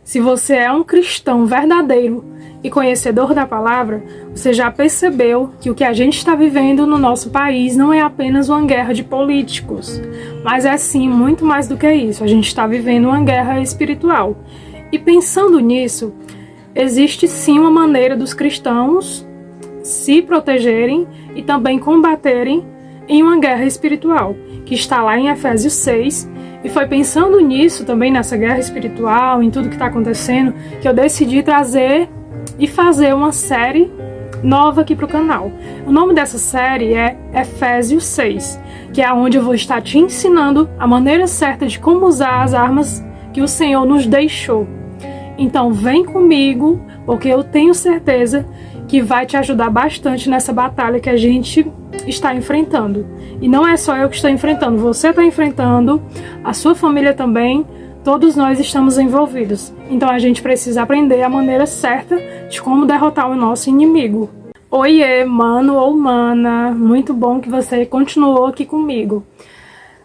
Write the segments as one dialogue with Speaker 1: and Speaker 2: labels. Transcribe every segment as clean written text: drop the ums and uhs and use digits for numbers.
Speaker 1: Se você é um cristão verdadeiro e conhecedor da palavra, você já percebeu que o que a gente está vivendo no nosso país não é apenas uma guerra de políticos, mas é sim muito mais do que isso. A gente está vivendo uma guerra espiritual. E pensando nisso, existe sim uma maneira dos cristãos se protegerem e também combaterem em uma guerra espiritual, que está lá em Efésios 6, e foi pensando nisso também, nessa guerra espiritual, em tudo que está acontecendo, que eu decidi trazer e fazer uma série nova aqui para o canal. O nome dessa série é Efésios 6, que é onde eu vou estar te ensinando a maneira certa de como usar as armas que o Senhor nos deixou. Então vem comigo, porque eu tenho certeza que vai te ajudar bastante nessa batalha que a gente está enfrentando. E não é só eu que estou enfrentando, você está enfrentando, a sua família também, todos nós estamos envolvidos. Então a gente precisa aprender a maneira certa de como derrotar o nosso inimigo. Oiê, mano ou mana, muito bom que você continuou aqui comigo,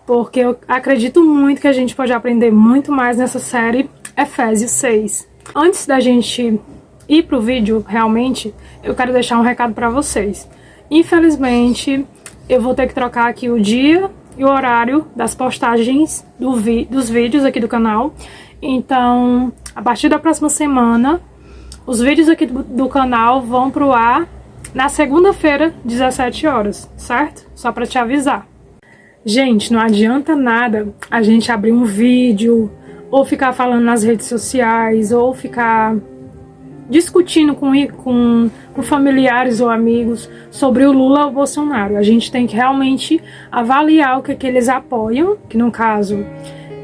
Speaker 1: porque eu acredito muito que a gente pode aprender muito mais nessa série Efésios 6. Antes da gente ir pro vídeo, realmente, eu quero deixar um recado para vocês. Infelizmente, eu vou ter que trocar aqui o dia e o horário das postagens dos vídeos aqui do canal. Então, a partir da próxima semana, os vídeos aqui do canal vão pro ar na segunda-feira, 17 horas, certo? Só para te avisar. Gente, não adianta nada a gente abrir um vídeo, ou ficar falando nas redes sociais, ou ficar discutindo com familiares ou amigos sobre o Lula ou o Bolsonaro. A gente tem que realmente avaliar o que eles apoiam, que no caso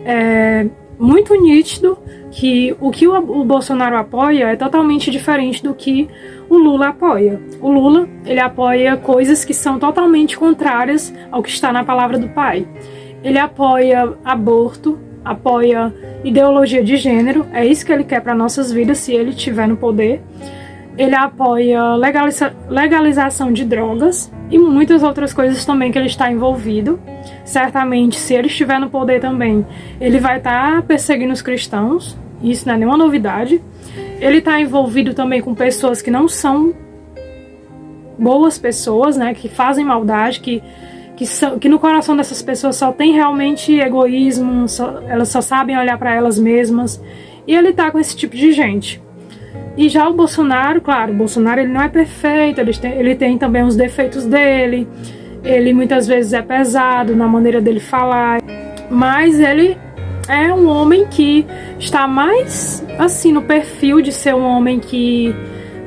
Speaker 1: é muito nítido que o Bolsonaro apoia é totalmente diferente do que o Lula apoia. O Lula, ele apoia coisas que são totalmente contrárias ao que está na palavra do Pai. Ele apoia aborto, apoia ideologia de gênero, é isso que ele quer para nossas vidas se ele estiver no poder. Ele apoia legalização de drogas e muitas outras coisas também que ele está envolvido. Certamente, se ele estiver no poder também, ele vai estar perseguindo os cristãos, isso não é nenhuma novidade. Ele está envolvido também com pessoas que não são boas pessoas, né, que fazem maldade, que no coração dessas pessoas só tem realmente egoísmo, elas só sabem olhar para elas mesmas, e ele tá com esse tipo de gente. E já o Bolsonaro, claro, o Bolsonaro ele não é perfeito, ele tem também os defeitos dele, ele muitas vezes é pesado na maneira dele falar, mas ele é um homem que está mais assim no perfil de ser um homem que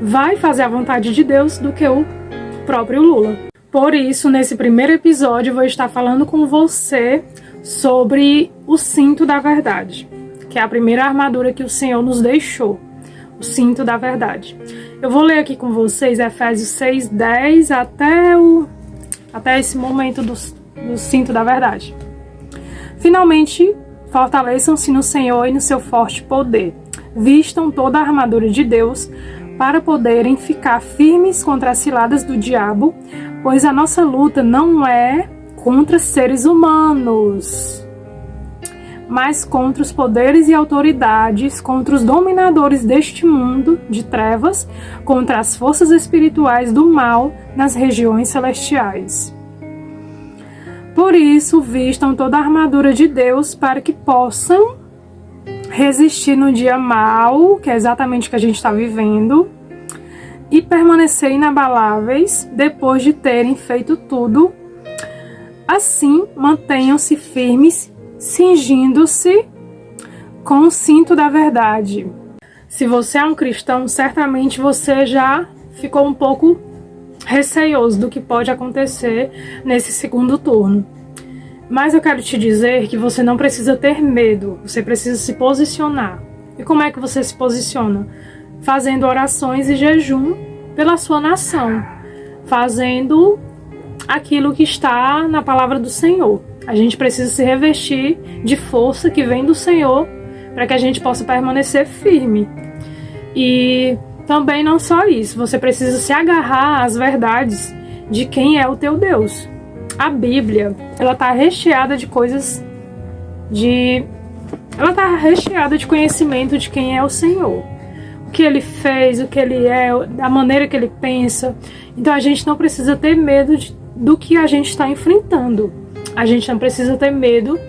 Speaker 1: vai fazer a vontade de Deus do que o próprio Lula. Por isso, nesse primeiro episódio, eu vou estar falando com você sobre o cinto da verdade, que é a primeira armadura que o Senhor nos deixou, o cinto da verdade. Eu vou ler aqui com vocês Efésios 6, 10 até esse momento do cinto da verdade. Finalmente, fortaleçam-se no Senhor e no seu forte poder. Vistam toda a armadura de Deus para poderem ficar firmes contra as ciladas do diabo, pois a nossa luta não é contra seres humanos, mas contra os poderes e autoridades, contra os dominadores deste mundo de trevas, contra as forças espirituais do mal nas regiões celestiais. Por isso, vistam toda a armadura de Deus para que possam resistir no dia mau, que é exatamente o que a gente está vivendo, e permanecer inabaláveis depois de terem feito tudo. Assim, mantenham-se firmes, cingindo-se com o cinto da verdade. Se você é um cristão, certamente você já ficou um pouco receoso do que pode acontecer nesse segundo turno. Mas eu quero te dizer que você não precisa ter medo, você precisa se posicionar. E como é que você se posiciona? Fazendo orações e jejum pela sua nação, fazendo aquilo que está na palavra do Senhor. A gente precisa se revestir de força que vem do Senhor para que a gente possa permanecer firme. E também não só isso, você precisa se agarrar às verdades de quem é o teu Deus. A Bíblia, ela está recheada de coisas, de ela está recheada de conhecimento de quem é o Senhor. O que Ele fez, o que Ele é, a maneira que Ele pensa. Então a gente não precisa ter medo do que a gente está enfrentando. A gente não precisa ter medo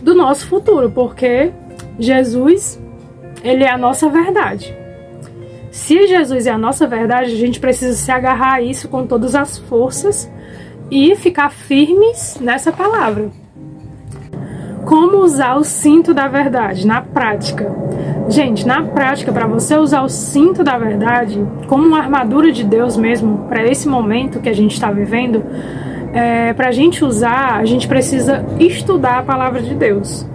Speaker 1: do nosso futuro, porque Jesus, Ele é a nossa verdade. Se Jesus é a nossa verdade, a gente precisa se agarrar a isso com todas as forças e ficar firmes nessa palavra. Como usar o cinto da verdade na prática? Gente, na prática, para você usar o cinto da verdade como uma armadura de Deus mesmo, para esse momento que a gente está vivendo, para a gente usar, a gente precisa estudar a palavra de Deus.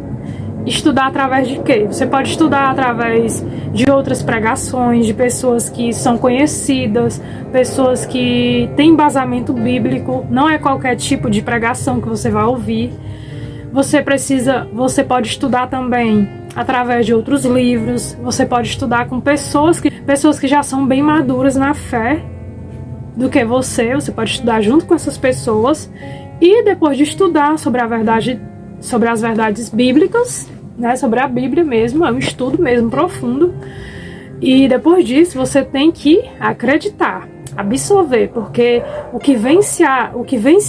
Speaker 1: Estudar através de quê? Você pode estudar através de outras pregações, de pessoas que são conhecidas, pessoas que têm embasamento bíblico, não é qualquer tipo de pregação que você vai ouvir. Você pode estudar também através de outros livros, você pode estudar com pessoas que já são bem maduras na fé do que você pode estudar junto com essas pessoas e depois de estudar sobre as verdades bíblicas, né, sobre a Bíblia mesmo, é um estudo mesmo profundo, e depois disso você tem que acreditar, absorver, porque o que vence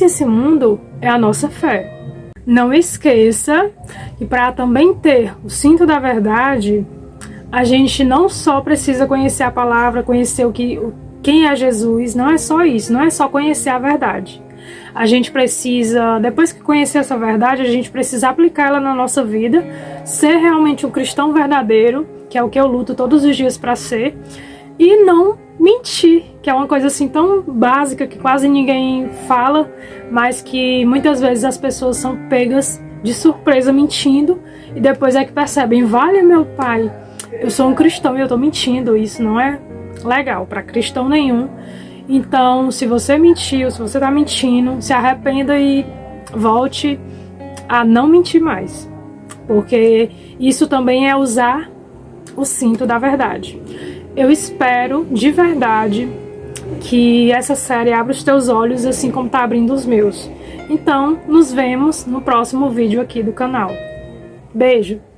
Speaker 1: esse mundo é a nossa fé. Não esqueça que para também ter o cinto da verdade, a gente não só precisa conhecer a palavra, conhecer quem é Jesus, não é só isso, não é só conhecer a verdade. A gente precisa, depois que conhecer essa verdade, a gente precisa aplicar ela na nossa vida, ser realmente um cristão verdadeiro, que é o que eu luto todos os dias para ser, e não mentir, que é uma coisa assim tão básica que quase ninguém fala, mas que muitas vezes as pessoas são pegas de surpresa mentindo e depois é que percebem, vale meu pai, eu sou um cristão e eu tô mentindo. Isso não é legal para cristão nenhum. Então, se você mentiu, se você tá mentindo, se arrependa e volte a não mentir mais, porque isso também é usar o cinto da verdade. Eu espero de verdade que essa série abra os teus olhos assim como tá abrindo os meus. Então, nos vemos no próximo vídeo aqui do canal. Beijo!